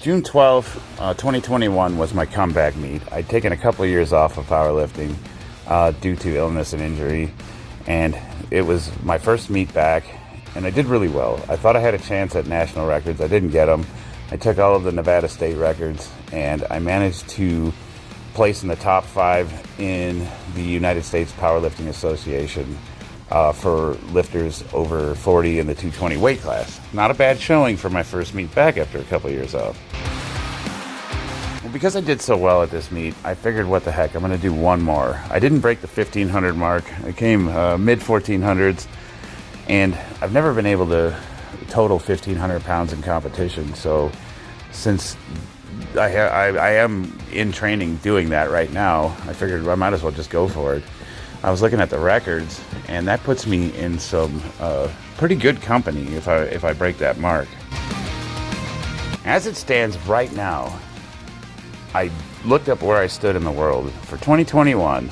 June 12th, 2021 was my comeback meet. I'd taken a couple of years off of powerlifting due to illness and injury, and it was my first meet back, and I did really well. I thought I had a chance at national records. I didn't get them. I took all of the Nevada state records, and I managed to place in the top 5 in the United States Powerlifting Association for lifters over 40 in the 220 weight class. Not a bad showing for my first meet back after a couple of years off. Well, because I did so well at this meet, I figured, what the heck, I'm going to do one more. I didn't break the 1500 mark. I came mid 1400s, and I've never been able to total 1500 pounds in competition. So since I am in training doing that right now, I figured I might as well just go for it. I was looking at the records, and that puts me in some pretty good company if I break that mark. As it stands right now, I looked up where I stood in the world. For 2021,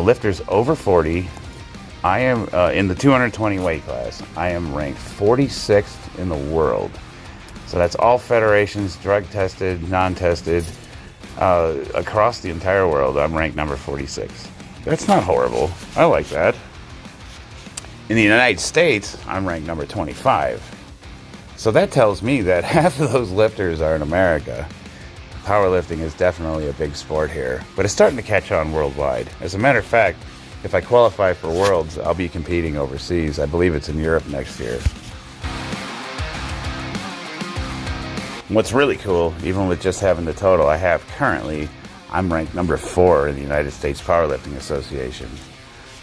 lifters over 40, I am in the 220 weight class. I am ranked 46th in the world. So that's all federations, drug tested, non-tested, across the entire world. I'm ranked number 46. That's not horrible. I like that. In the United States, I'm ranked number 25. So that tells me that half of those lifters are in America. Powerlifting is definitely a big sport here, but it's starting to catch on worldwide. As a matter of fact, if I qualify for Worlds, I'll be competing overseas. I believe it's in Europe next year. What's really cool, even with just having the total I have currently, I'm ranked number 4 in the United States Powerlifting Association.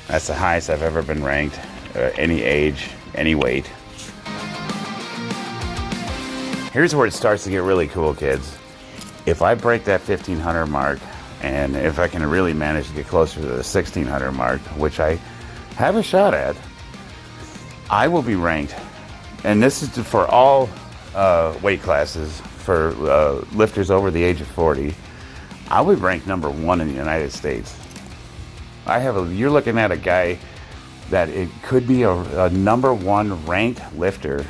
That's the highest I've ever been ranked, any age, any weight. Here's where it starts to get really cool, kids. If I break that 1500 mark, and if I can really manage to get closer to the 1600 mark, which I have a shot at, I will be ranked, and this is for all weight classes, for lifters over the age of 40, I'll be ranked number 1 in the United States. You're looking at a guy that it could be a number 1 ranked lifter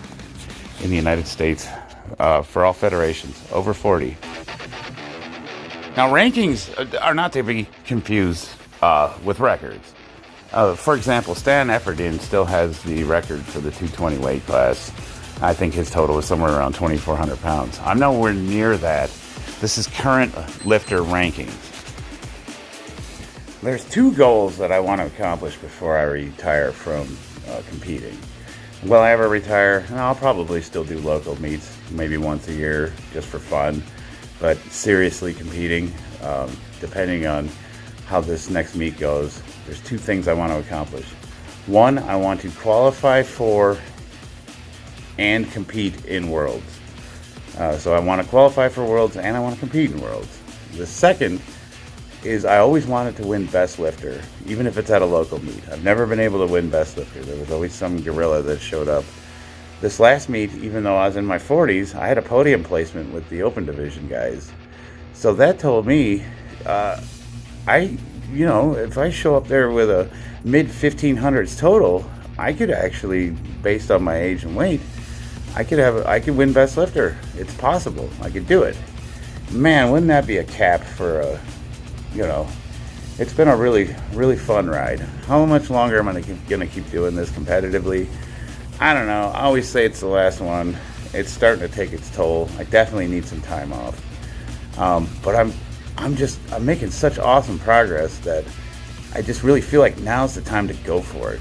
in the United States for all federations over 40. Now, rankings are not to be confused with records. For example, Stan Efferdin still has the record for the 220 weight class. I think his total is somewhere around 2,400 pounds. I'm nowhere near that. This is current lifter rankings. There's 2 goals that I want to accomplish before I retire from competing. Will I ever retire? I'll probably still do local meets, maybe once a year, just for fun. But seriously competing, depending on how this next meet goes, there's 2 things I want to accomplish. One, I want to qualify for and compete in Worlds. So I want to qualify for Worlds and I want to compete in Worlds. The second is I always wanted to win Best Lifter, even if it's at a local meet. I've never been able to win Best Lifter. There was always some gorilla that showed up. This last meet, even though I was in my 40s, I had a podium placement with the open division guys. So that told me, if I show up there with a mid 1500s total, I could actually, based on my age and weight, I could win Best Lifter. It's possible. I could do it. Man, wouldn't that be a cap for it's been a really, really fun ride. How much longer am I gonna keep doing this competitively? I don't know. I always say it's the last one. It's starting to take its toll. I definitely need some time off. But I'm making such awesome progress that I just really feel like now's the time to go for it.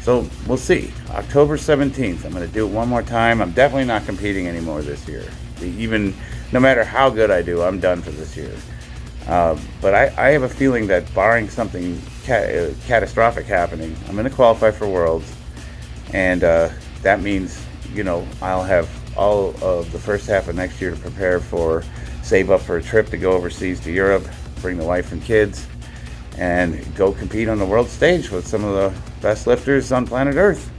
So we'll see. October 17th, I'm going to do it one more time. I'm definitely not competing anymore this year. Even no matter how good I do, I'm done for this year. But I have a feeling that barring something catastrophic happening, I'm going to qualify for Worlds. And that means, I'll have all of the first half of next year to prepare for, save up for a trip to go overseas to Europe, bring the wife and kids, and go compete on the world stage with some of the best lifters on planet Earth.